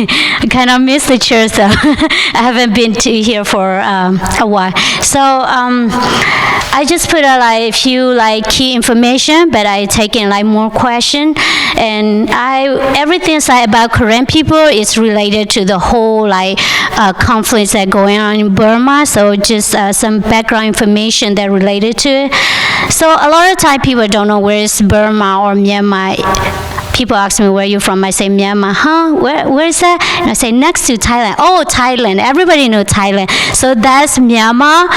I kind of miss the church, though. I haven't been to here for a while. So I just put a few key information, but I take in more question, and everything about Korean people is related to the whole conflicts that are going on in Burma. So just some background information that related to it. So a lot of time people don't know where is Burma or Myanmar. People ask me, where are you from? I say, Myanmar. Huh? Where is that? And I say, next to Thailand. Oh, Thailand. Everybody knows Thailand. So that's Myanmar.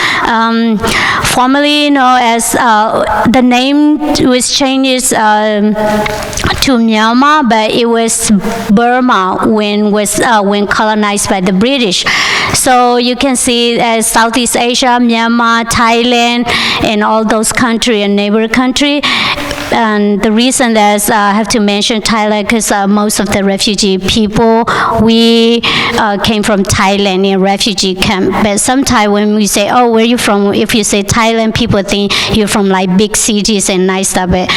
Formerly known as, the name was changed to Myanmar, but it was Burma when colonized by the British. So you can see Southeast Asia, Myanmar, Thailand, and all those countries and neighbor country. And the reason that I have to mention Thailand because most of the refugee people, we came from Thailand in refugee camp. But sometimes when we say, oh, where are you from? If you say Thailand, people think you're from big cities and nice stuff. But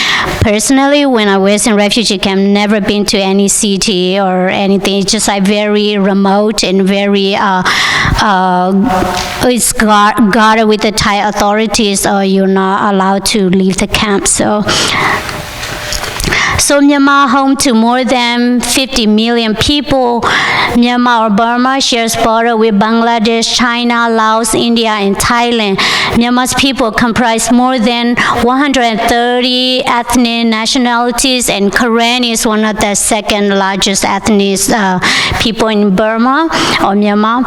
personally, when I was in refugee camp, never been to any city or anything. It's just very remote and very, it's guarded with the Thai authorities, or you're not allowed to leave the camp. So Myanmar, home to more than 50 million people. Myanmar or Burma shares border with Bangladesh, China, Laos, India, and Thailand. Myanmar's people comprise more than 130 ethnic nationalities, and Karen is one of the second largest ethnic people in Burma or Myanmar.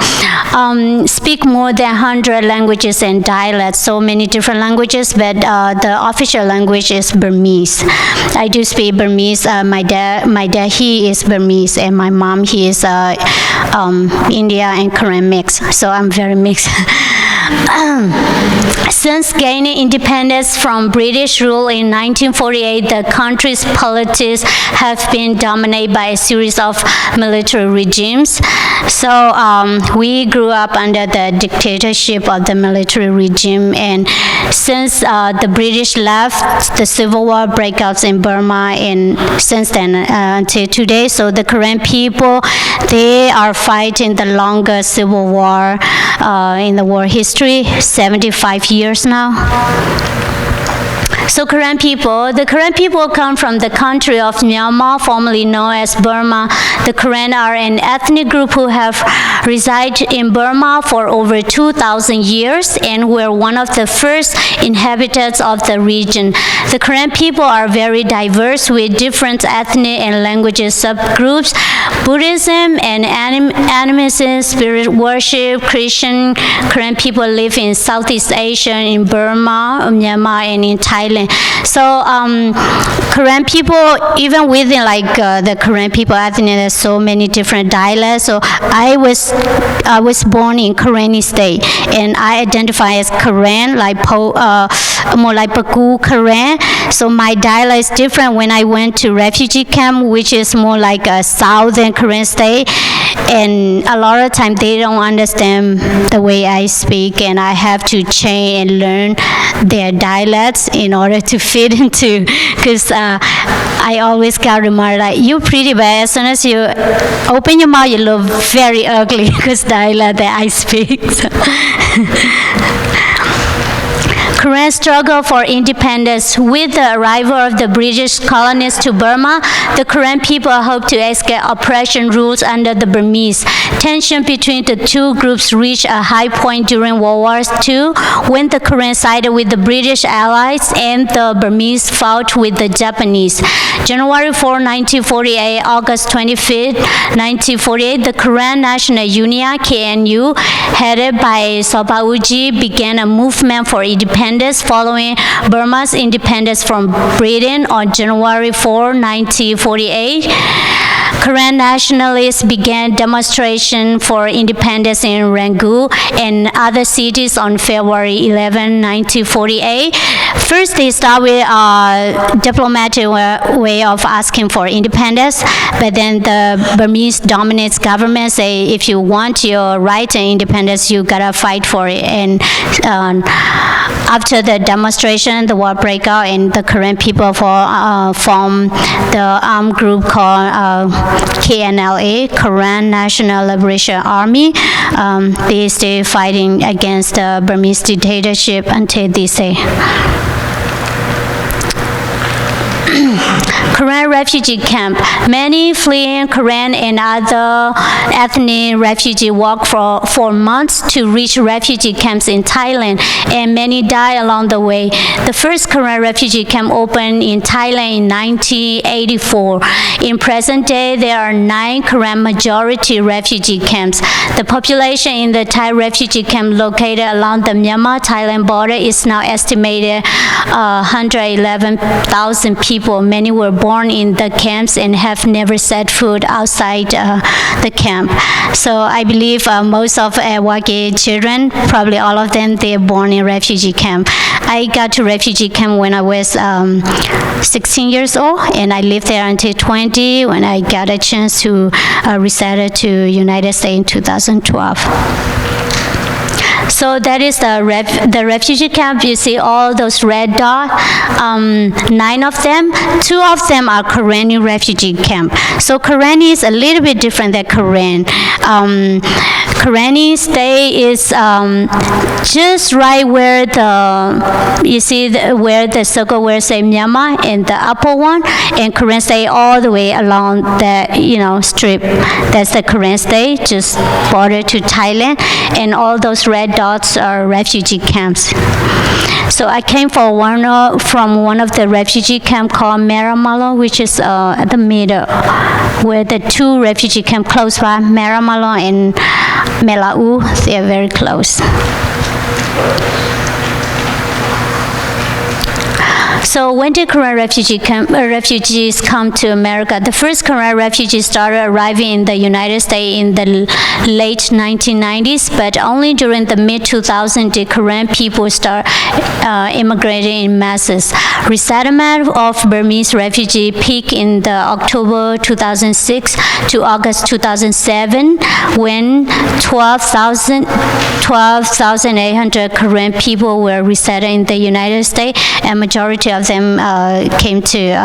Speak more than 100 languages and dialects, so many different languages, but the official language is Burmese. I do speak Burmese. My dad, he is Burmese, and my mom, he is India and Korean mix. So I'm very mixed. Since gaining independence from British rule in 1948, the country's politics have been dominated by a series of military regimes. So we grew up under the dictatorship of the military regime, and since the British left, the civil war breakouts in Burma, and since then until today, so the Korean people, they are fighting the longest civil war in the world history, 75 years now. So the Karen people come from the country of Myanmar, formerly known as Burma. The Karen are an ethnic group who have resided in Burma for over 2,000 years and were one of the first inhabitants of the region. The Karen people are very diverse with different ethnic and languages subgroups. Buddhism and animism, spirit worship, Christian Karen people live in Southeast Asia, in Burma, Myanmar, and in Thailand. So Korean people, even within the Korean people ethnic, there's so many different dialects. So I was born in Korean state, and I identify as Korean, more like Paku Korean. So my dialect is different when I went to refugee camp, which is more like a southern Korean state. And a lot of time they don't understand the way I speak, and I have to change and learn their dialects in order to fit into, because I always got remarked like, you're pretty, but as soon as you open your mouth, you look very ugly, because dialect that I speak. Korean struggle for independence. With the arrival of the British colonists to Burma, the Korean people hoped to escape oppression rules under the Burmese. Tension between the two groups reached a high point during World War II, when the Koreans sided with the British allies and the Burmese fought with the Japanese. January 4, 1948, August 25, 1948, the Korean National Union, KNU, headed by Sopawuji, began a movement for independence following Burma's independence from Britain on January 4, 1948. Korean nationalists began demonstration for independence in Rangoon and other cities on February 11, 1948. First, they start with a diplomatic way of asking for independence, but then the Burmese dominant government say, if you want your right to independence, you gotta fight for it. And after the demonstration, the war break out, and the Korean people formed the armed group called KNLA, Karen National Liberation Army. They stay fighting against the Burmese dictatorship until this day. Karen refugee camp. Many fleeing Karen and other ethnic refugees walk for months to reach refugee camps in Thailand, and many die along the way. The first Karen refugee camp opened in Thailand in 1984. In present day, there are 9 Karen majority refugee camps. The population in the Thai refugee camp located along the Myanmar-Thailand border is now estimated 111,000 people. Many were born in the camps and have never set foot outside the camp. So I believe most of Wage children, probably all of them, they are born in refugee camp. I got to refugee camp when I was 16 years old, and I lived there until 20 when I got a chance to resettle to United States in 2012. So that is the refugee camp. You see all those red dots, 9 of them. 2 of them are Karenni refugee camp. So Karenni is a little bit different than Karen. Karenni stay is just right where you see where the circle where say Myanmar in the upper one, and Karen stay all the way along that strip. That's the Karen stay, just border to Thailand, and all those red dots are refugee camps. So I came from one of the refugee camp called Maramalo, which is at the middle, where the 2 refugee camp close by, Maramalo and Melau, they are very close. So when did Karen refugees come to America? The first Karen refugees started arriving in the United States in the late 1990s, but only during the mid-2000s did Karen people start immigrating in masses. Resettlement of Burmese refugees peaked in the October 2006 to August 2007, when 12,800 Karen people were resettled in the United States, and majority of them came to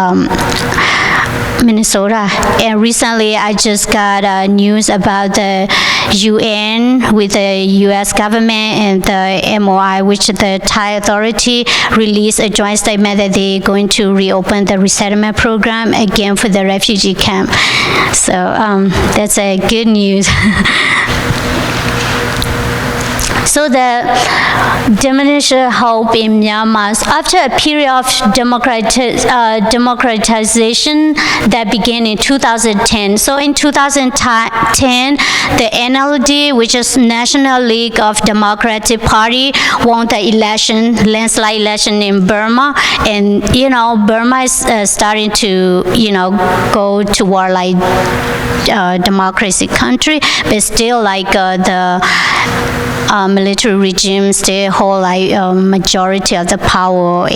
Minnesota. And recently I just got news about the UN with the US government and the MOI, which the Thai authority released a joint statement that they're going to reopen the resettlement program again for the refugee camp. So that's a good news. So the diminished hope in Myanmar. After a period of democratization that began in 2010. So in 2010, the NLD, which is National League of Democratic Party, won the landslide election in Burma. And, Burma is starting to, go toward like democracy country, but still like the military regime still hold like majority of the power,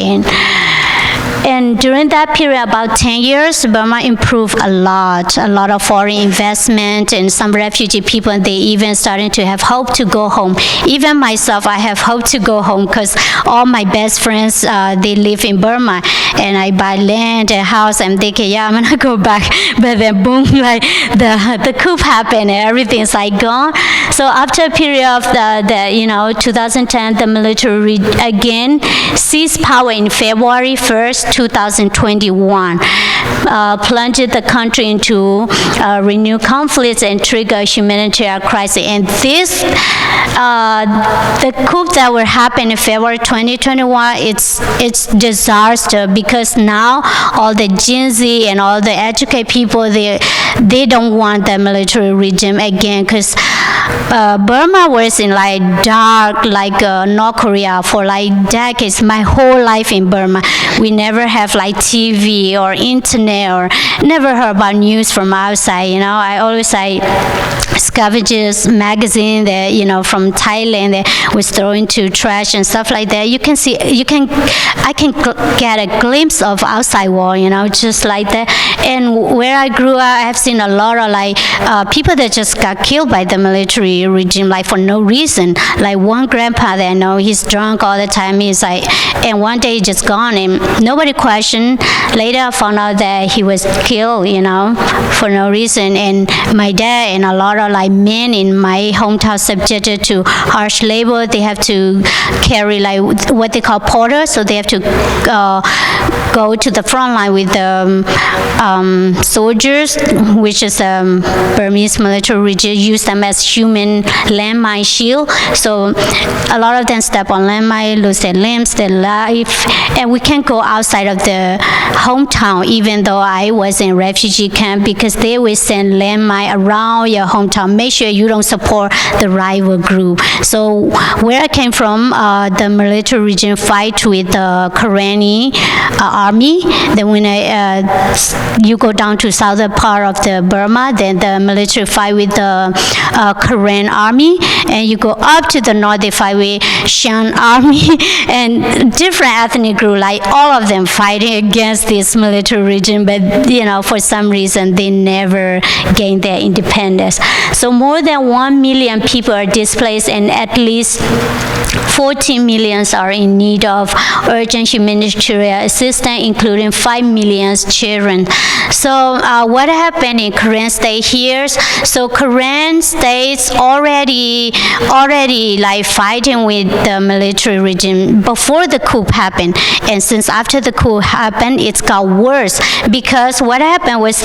and during that period, about 10 years, Burma improved a lot of foreign investment, and some refugee people, they even starting to have hope to go home. Even myself, I have hope to go home because all my best friends, they live in Burma, and I buy land and house, I'm thinking, yeah, I'm gonna go back, but then boom, like the coup happened and everything's like gone. So after a period of the 2010, the military again seized power in February 1st, 2021, plunged the country into renewed conflicts and triggered a humanitarian crisis. And this, the coup that will happen in February 2021, it's disaster, because now all the Gen Z and all the educated people, they don't want the military regime again, because Burma was in like dark, like North Korea for like decades. My whole life in Burma, we never have like TV or internet, or never heard about news from outside. I always scavengers magazine that from Thailand that was thrown into trash and stuff like that. I can get a glimpse of outside world, just like that. And where I grew up, I have seen a lot of people that just got killed by the military regime for no reason. Like one grandpa that I know, he's drunk all the time. He's and one day he just gone and nobody questioned. Later I found out that he was killed, for no reason. And my dad and a lot of men in my hometown subjected to harsh labor. They have to carry what they call porter, so they have to go to the front line with the soldiers, which is Burmese military regime, use them as human landmine shield. So a lot of them step on landmine, lose their limbs, their life, and we can't go outside of the hometown, even though I was in refugee camp, because they will send landmine around your hometown. Make sure you don't support the rival group. So where I came from, the military regime fight with the Karenni army. Then when you go down to southern part of the Burma, then the military fight with the Karen army, and you go up to the north, they fight with Shan army, and different ethnic group, all of them fighting against this military regime, but for some reason they never gained their independence. So more than 1 million people are displaced, and at least 14 millions are in need of urgent humanitarian assistance, including 5 million children. So what happened in Karen state here? So Karen state's already fighting with the military regime before the coup happened, and since after the coup happened, it's got worse, because what happened was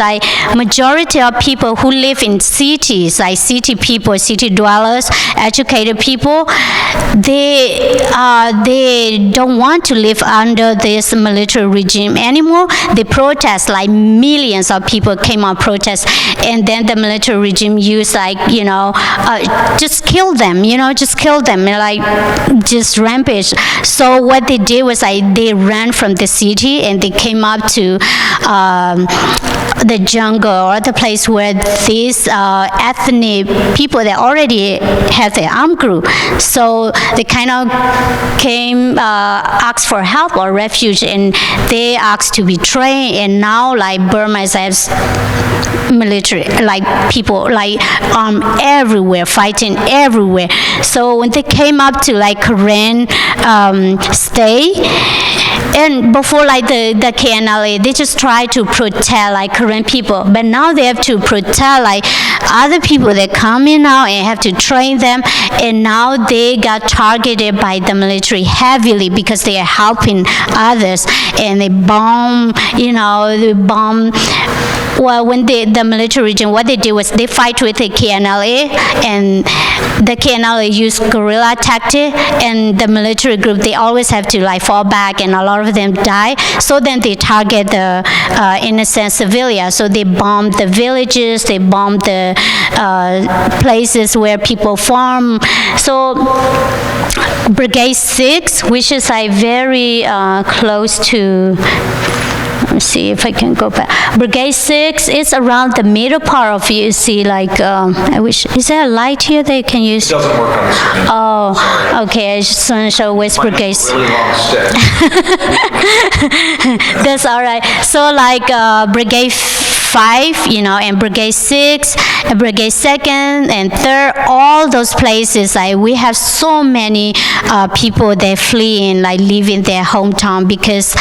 majority of people who live in cities, city people, city dwellers, educated people, they don't want to live under this military regime anymore. They protest, millions of people came on protest, and then the military regime used just kill them, just rampage. So what they did was they ran from the city and they came up to the jungle, or the place where these ethnic people that already have their armed group. So they kind of came, asked for help or refuge, and they asked to be trained. And now Burma has military, people armed everywhere, fighting everywhere. So when they came up to Karen state, and before the KNLA, they just try to protect Karen people, but now they have to protect other people that come in now and have to train them, and now they got targeted by the military heavily because they are helping others, and they bomb. Well, when the military region, what they did was they fight with the KNLA, and the KNLA use guerrilla tactic, and the military group, they always have to fall back, and a lot of them die. So then they target the innocent civilians. So they bomb the villages, they bomb the places where people farm. So Brigade 6, which is very close to, let me see if I can go back. Brigade 6 is around the middle part of you. See, I wish, is there a light here they can use? It doesn't work on the screen. Oh, okay. I just want to show West Brigade. Really long stick. That's all right. So Brigade 5, and Brigade 6, and Brigade 2nd, and 3rd, all those places, we have so many people that fleeing, leaving their hometown because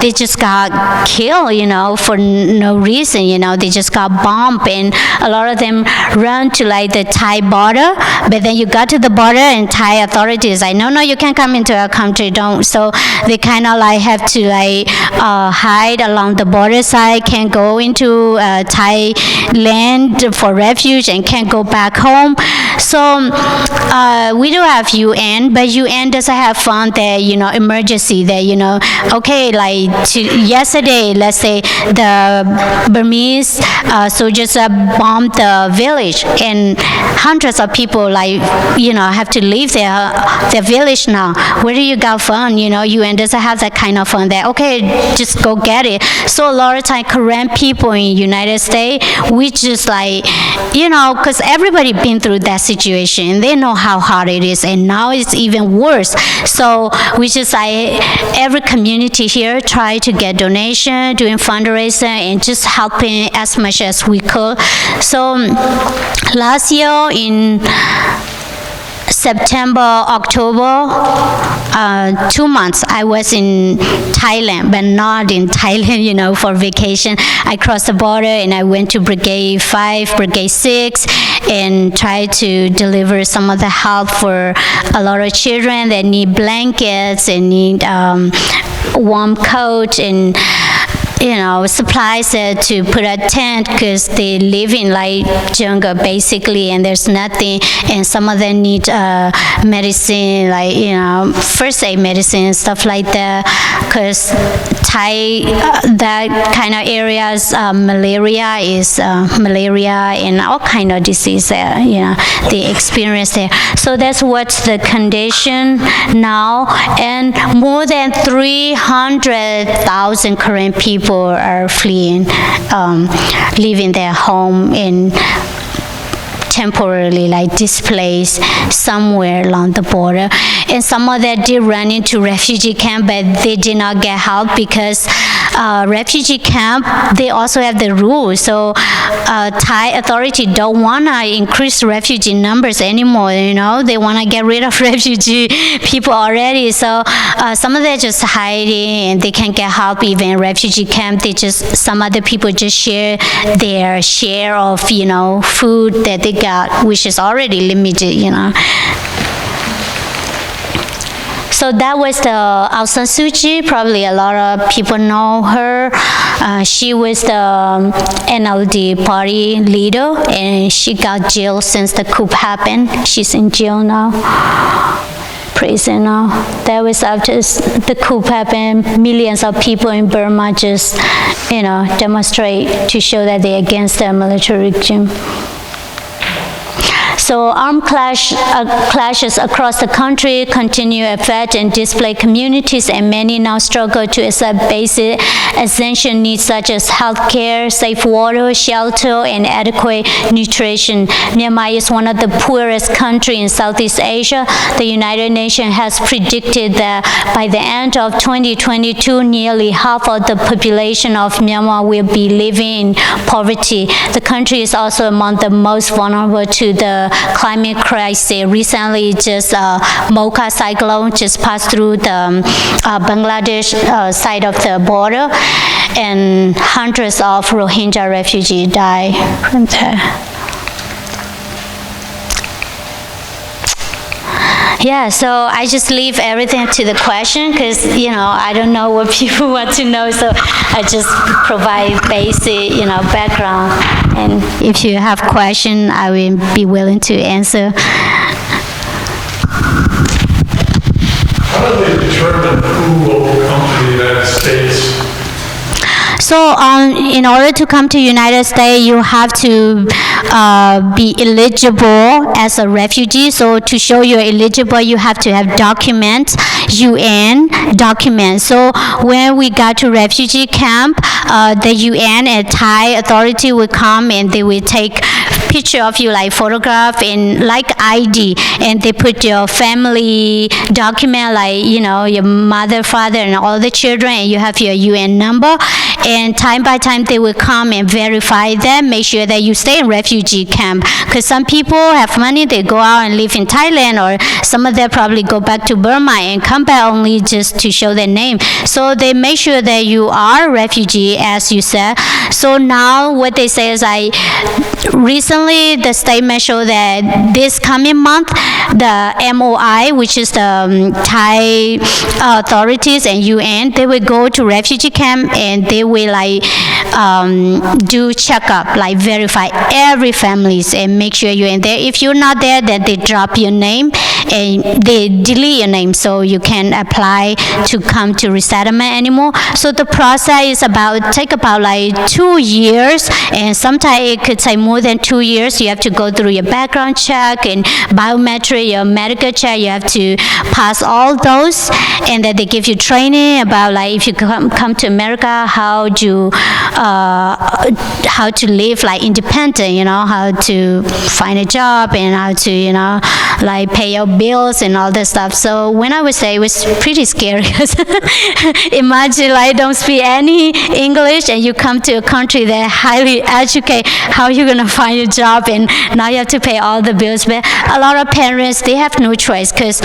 they just got killed, for no reason, they just got bombed, and a lot of them run to the Thai border, but then you got to the border and Thai authorities no, you can't come into our country, don't. So they kind of have to hide along the border side, can't go into Thailand for refuge, and can't go back home. So we do have UN, but UN doesn't have fund that, emergency that, okay, like yesterday, let's say the Burmese soldiers bombed the village, and hundreds of people, like, have to leave their village now. Where do you got fund? UN doesn't have that kind of fund that, okay, just go get it. So a lot of time, Korean people in United States, we just like, because everybody been through that situation. They know how hard it is, and now it's even worse. So we just like, every community here try to get donation, doing fundraising, and just helping as much as we could. So last year in September, October, 2 months, I was in Thailand, but not in Thailand, for vacation. I crossed the border and I went to Brigade 5, Brigade 6, and tried to deliver some of the help for a lot of children that need blankets and need warm coat and supplies to put a tent, because they live in like jungle basically, and there's nothing, and some of them need medicine, like first aid medicine, stuff like that, because Thai that kind of areas, malaria and all kind of disease there, they experience there. So that's what's the condition now, and more than 300,000 Korean people are fleeing, leaving their home in temporarily like displaced somewhere along the border. And some of them did run into refugee camp, but they did not get help because refugee camp, they also have the rules. So Thai authority don't want to increase refugee numbers anymore, They want to get rid of refugee people already. So some of them just hiding and they can't get help even in refugee camp. Some other people just share their share of, food that they got, which is already limited, So that was the Aung San Suu Kyi. Probably a lot of people know her. She was the NLD party leader, and she got jailed since the coup happened. She's in jail now, prison now. That was after the coup happened. Millions of people in Burma just, demonstrate to show that they're against the military regime. So armed clashes across the country continue to affect and displace communities, and many now struggle to accept basic essential needs such as health care, safe water, shelter, and adequate nutrition. Myanmar is one of the poorest countries in Southeast Asia. The United Nations has predicted that by the end of 2022, nearly half of the population of Myanmar will be living in poverty. The country is also among the most vulnerable to the climate crisis. Recently, just Mocha cyclone just passed through the Bangladesh side of the border, and hundreds of Rohingya refugees died from there. Yeah, so I just leave everything to the question because, I don't know what people want to know, so I just provide basic, background. And if you have questions, I will be willing to answer. How do they determine who will come to the United States? So in order to come to United States, you have to be eligible as a refugee. So to show you're eligible, you have to have documents, UN documents. So when we got to refugee camp, the UN and Thai authority will come and they will take picture of you, like photograph and like ID, and they put your family document, like your mother, father, and all the children, and you have your UN number. And time by time they will come and verify them, make sure that you stay in refugee camp. Because some people have money, they go out and live in Thailand, or some of them probably go back to Burma and come back only just to show their name. So they make sure that you are a refugee, as you said. So now what they say is, recently recently, the statement showed that this coming month, the MOI, which is the Thai authorities and UN, they will go to refugee camp and they will do checkup, verify every families and make sure you're in there. If you're not there, then they drop your name and they delete your name, so you can apply to come to resettlement anymore. So the process is take about 2 years, and sometimes it could take more than 2 years. You have to go through your background check and biometric, your medical check. You have to pass all those, and then they give you training about if you come to America, how to live independent, how to find a job and how to pay your bills and all that stuff. So when I was there, it was pretty scary. Imagine don't speak any English and you come to a country that highly educated. How are you going to find a job? And now you have to pay all the bills. But a lot of parents, they have no choice because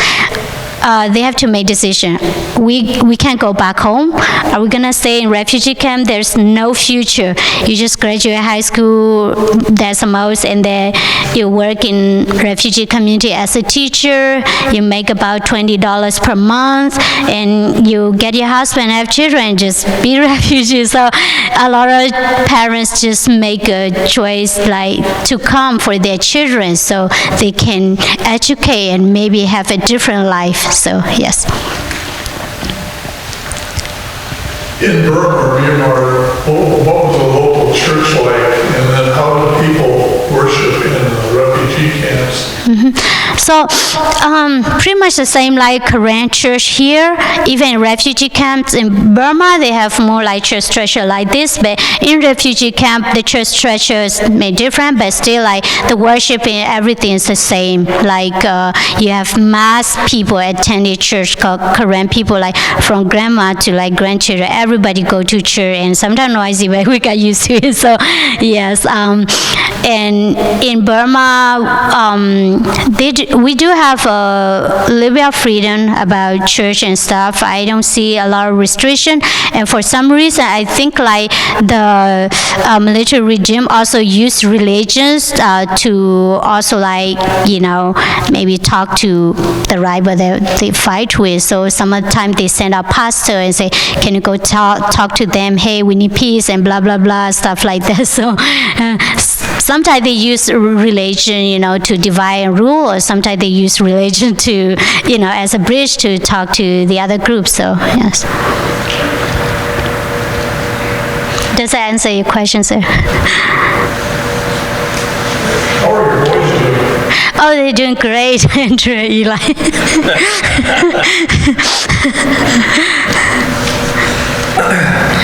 they have to make decision. We can't go back home. Are we gonna stay in refugee camp? There's no future. You just graduate high school, that's the most, and then you work in refugee community as a teacher. You make about $20 per month, and you get your husband, have children, just be refugees. So a lot of parents just make a choice to come for their children so they can educate and maybe have a different life. So, yes. In Burma, Myanmar, what was the local church like? And then how do people worship in the refugee camps? So, pretty much the same like Korean church here. Even in refugee camps in Burma, they have more church structure like this. But in refugee camp, the church structure is made different, but still the worship and everything is the same. You have mass people attending church, Korean people from grandma to grandchildren. Everybody go to church, and sometimes noisy, but we got used to it. So, yes. And in Burma, we do have a little bit of freedom about church and stuff. I don't see a lot of restriction, and for some reason, I think the military regime also use religions to also maybe talk to the rival that they fight with. So some of the time they send a pastor and say, can you go talk to them? Hey, we need peace and blah blah blah, stuff like that. So sometimes they use religion, to divide and rule, or sometimes they use religion to, as a bridge to talk to the other group. So, yes. Does that answer your question, sir? How are your boys doing? Oh, they're doing great, Andrew and Eli.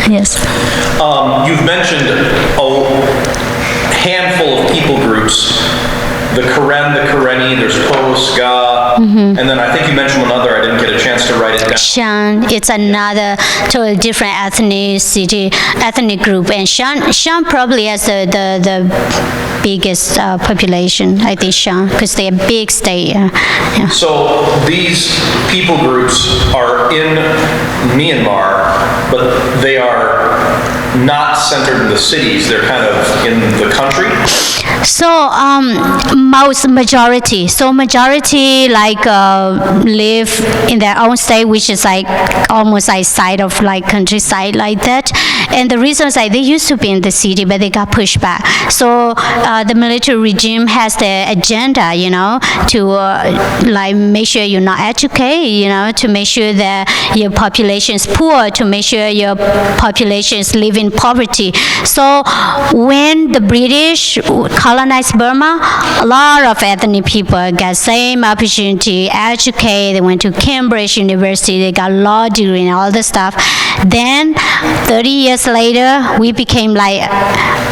Yes. You've mentioned a handful of people groups. The Karen, the Karenni, there's Po, Ska, and then I think you mentioned one other. I didn't get a chance to write it down. Shan, it's another totally different ethnic group, and Shan probably has the biggest population. I think Shan, because they're a big state. Yeah. So these people groups are in Myanmar, but they are not centered in the cities. They're kind of in the country. So majority live in their own state, which is almost side of countryside like that. And the reason is they used to be in the city, but they got pushed back. So the military regime has the agenda, to make sure you're not educated, to make sure that your population is poor, to make sure your population is living in poverty. So when the British colonized Burma, a lot of ethnic people got same opportunity, educate. They went to Cambridge University, they got law degree and all this stuff. Then 30 years later, we became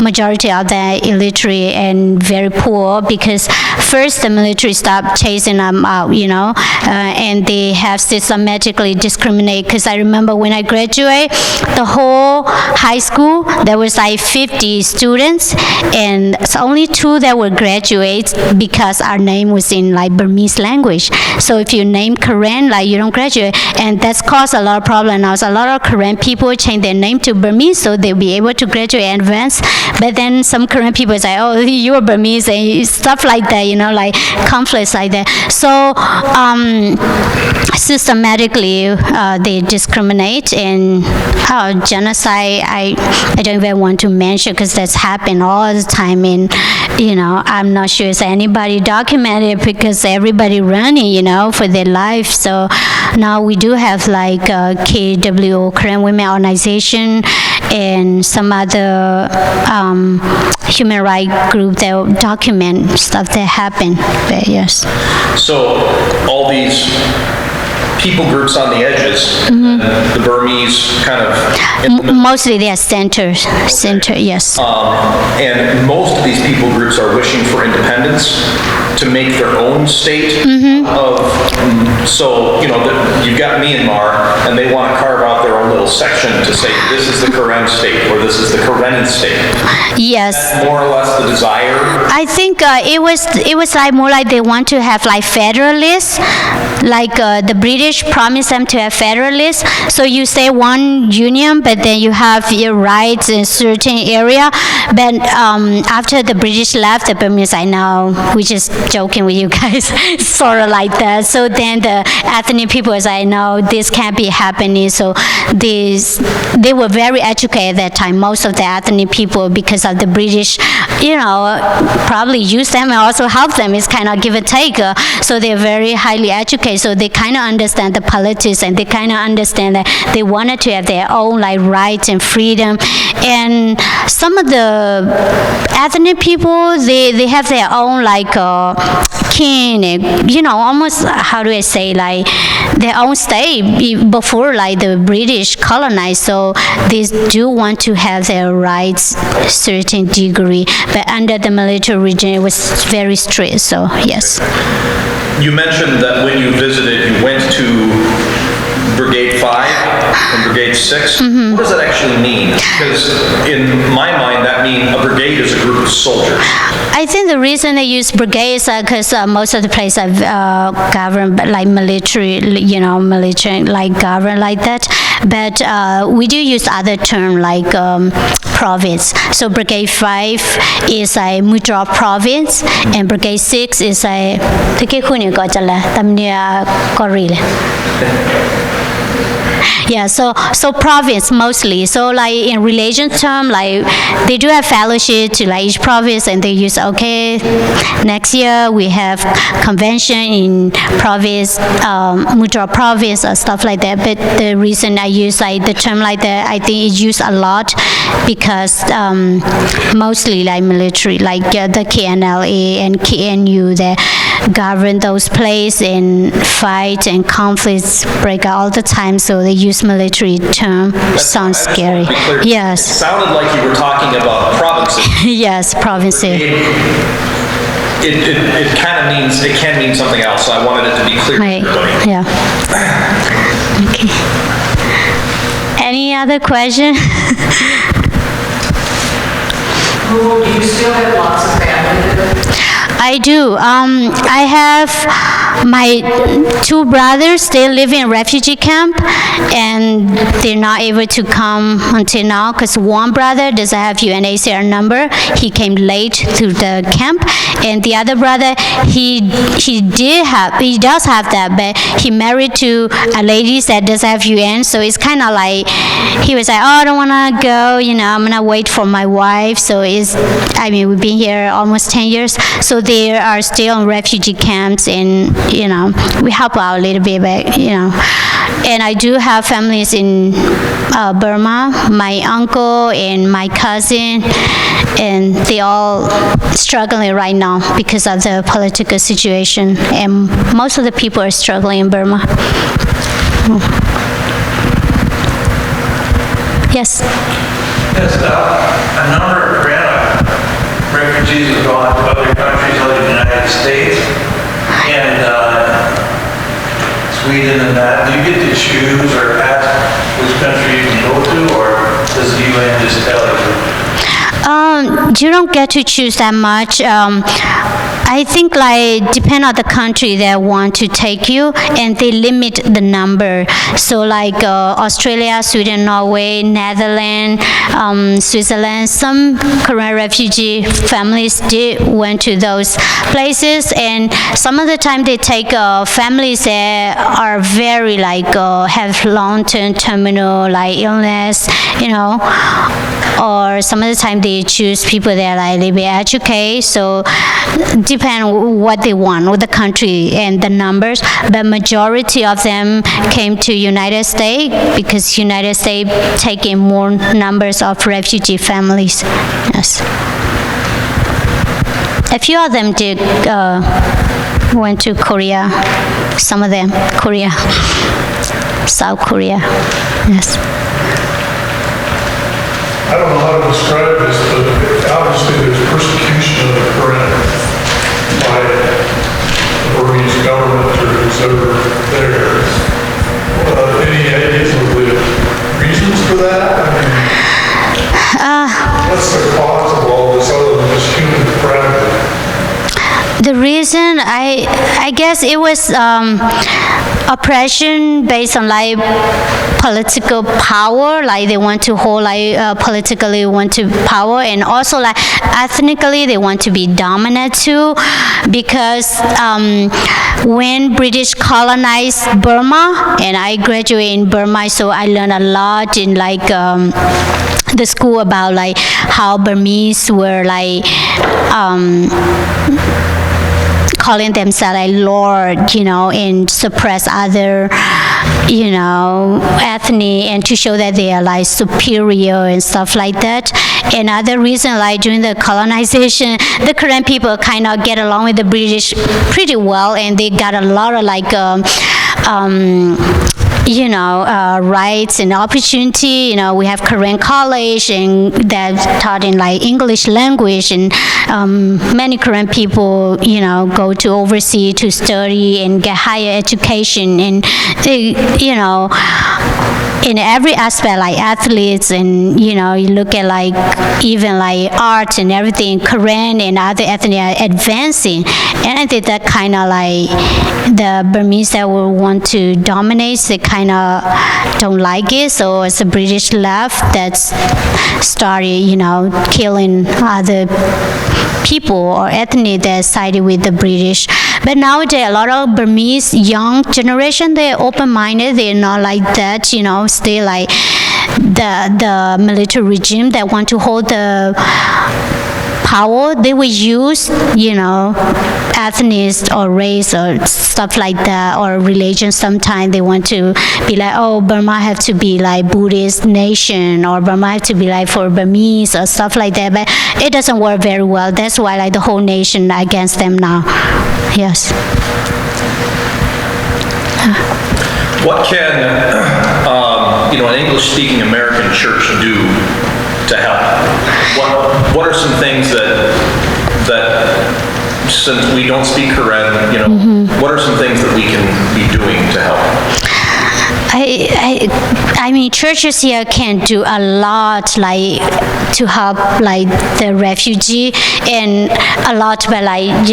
majority of the illiterate and very poor, because first the military stopped chasing them out, and they have systematically discriminated. Because I remember when I graduated, the whole high school, there was 50 students, and it's only 2 that were graduates. because our name was in like Burmese language. So if you name Karen, like you don't graduate, and that's caused a lot of problem now. So a lot of Korean people change their name to Burmese so they'll be able to graduate and advance. But then some Korean people say, oh, you're Burmese, and stuff like that, like conflicts like that. So systematically, they discriminate, and genocide, I don't even want to mention because that's happened all the time. And, I'm not sure if anybody documented because everybody running, for their life. So now we do have like KWO, Korean Women Organization, and some other human rights group that document stuff that happened. But yes. So all these people groups on the edges, the Burmese kind of... Mostly they are center, yes. And most of these people groups are wishing for independence to make their own state so, you've got Myanmar, and they want to carve out their own little section to say, this is the Karen state, or this is the Karenni state. Yes. That's more or less the desire? I think it was like more like they want to have like federalists, like the British promised them to have federalists. So you say one union, but then you have your rights in certain area. But after the British left, the Burmese, I know, we're just joking with you guys, sort of like that. So then the ethnic people, as I know, this can't be happening. So they were very educated at that time, most of the ethnic people, because of the British, probably use them and also help them. It's kind of give and take. So they're very highly educated. So they kind of understand the politics, and they kind of understand that they wanted to have their own like rights and freedom. And some of the ethnic people, they have their own like king, and, almost, how do I say, like their own state before like the British colonized. So they do want to have their rights certain degree, but under the military regime it was very strict. So yes. You mentioned that when you visited, you went to Brigade 5 and Brigade 6. What does that actually mean? Because in my mind, that means a brigade is a group of soldiers. I think the reason they use brigades is because most of the places are governed like military, military like governed like that. But we do use other term like province. So Brigade 5 is a Mudra province, and Brigade 6 is a yeah, so province mostly. So like in religion term, like they do have fellowship to like each province, and they use, okay, next year we have convention in province, Mudra province or stuff like that. But the reason I use like the term like that, I think it's used a lot because mostly like military, like the KNLA and KNU that govern those places, and fight and conflicts break out all the time. So they use military term. Sounds scary. Yes. It sounded like you were talking about provinces. Yes, provinces. It kind of means, it can mean something else, so I wanted it to be clear. Right, yeah. Okay. Any other question? Do you still have lots of family? I do. I have my two brothers. They live in refugee camp, and they're not able to come until now because one brother doesn't have UNHCR number. He came late to the camp, and the other brother, he does have that, but he married to a lady that doesn't have UN. So it's kind of like he was like, oh, I don't want to go. I'm gonna wait for my wife. So we've been here almost 10 years. So they are still in refugee camps, and we help out a little bit, but and I do have families in Burma, my uncle and my cousin, and they all struggling right now because of the political situation, and most of the people are struggling in Burma. Yes? Yes, a number of refugees have gone to other countries other than the United States, and Sweden and that. Do you get to choose or ask which country you can go to, or does the UN just tell you? You don't get to choose that much. I think like depend on the country that want to take you, and they limit the number. So like Australia, Sweden, Norway, Netherlands, Switzerland, some Korean refugee families did went to those places, and some of the time they take families that are very like have long-term terminal like illness, or some of the time they choose people that are like be educated. So depend what they want with the country and the numbers, but majority of them came to United States because United States taking more numbers of refugee families. Yes. A few of them did went to Korea. Some of them Korea, South Korea. Yes. I don't know how to describe this, but obviously there's persecution of the Karen by the Burmese government or who's ever there. Any ideas of the reasons for that? I mean, what's the cause of all this other than just human depravity? The reason, I guess it was oppression based on like political power, like they want to hold like politically want to power, and also like ethnically they want to be dominant too, because when British colonized Burma, and I graduated in Burma, so I learned a lot in like the school about like how Burmese were like calling themselves a lord, and suppress other, ethnic, and to show that they are like superior and stuff like that. Another reason, like during the colonization, the Korean people kind of get along with the British pretty well, and they got a lot of like rights and opportunity. We have Korean college and that taught in like English language, and many Korean people, go to overseas to study and get higher education, and in every aspect, like athletes, and you look at like even like art and everything, Korean and other ethnic are advancing, and I think that kind of like the Burmese that will want to dominate, they kind of don't like it. So it's the British left that's started, killing other people or ethnic that sided with the British. But nowadays, a lot of Burmese young generation, they're open-minded. They're not like that, stay like the military regime that want to hold the power. They will use, ethnic or race or stuff like that, or religion. Sometimes they want to be like, oh, Burma have to be like Buddhist nation, or Burma have to be like for Burmese or stuff like that. But it doesn't work very well. That's why like the whole nation against them now. Yes. What can, an English-speaking American church do to help? What are some things that since we don't speak Karen, what are some things that we can be doing to help? I mean, churches here can do a lot, like to help, like the refugee, and a lot, but like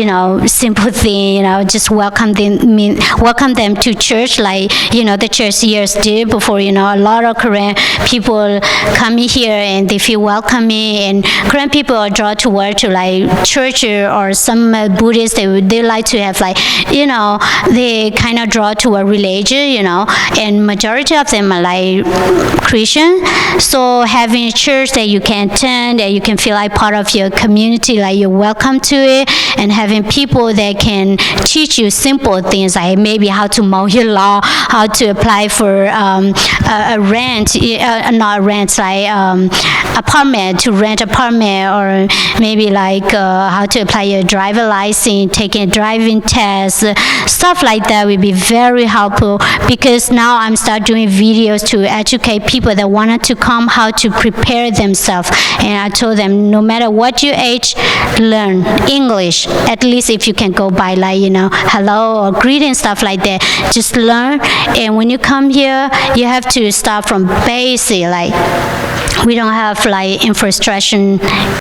simple thing, just welcome them to church, like the church years did before. A lot of Korean people come here and they feel welcoming, and Korean people are drawn toward to like church, or some Buddhists they like to have like they kind of draw to a religion, and majority of them are like Christian. So having a church that you can attend, that you can feel like part of your community, like you're welcome to it, and having people that can teach you simple things like maybe how to mow your lawn, how to apply for a rent, not rent, like apartment, to rent apartment, or maybe like how to apply your driver license, taking a driving test, stuff like that would be very helpful, because now I'm start doing videos to educate people that wanted to come how to prepare themselves. And I told them, no matter what your age, learn English. At least if you can go by like, hello or greeting, stuff like that, just learn. And when you come here, you have to start from basic, like we don't have like infrastructure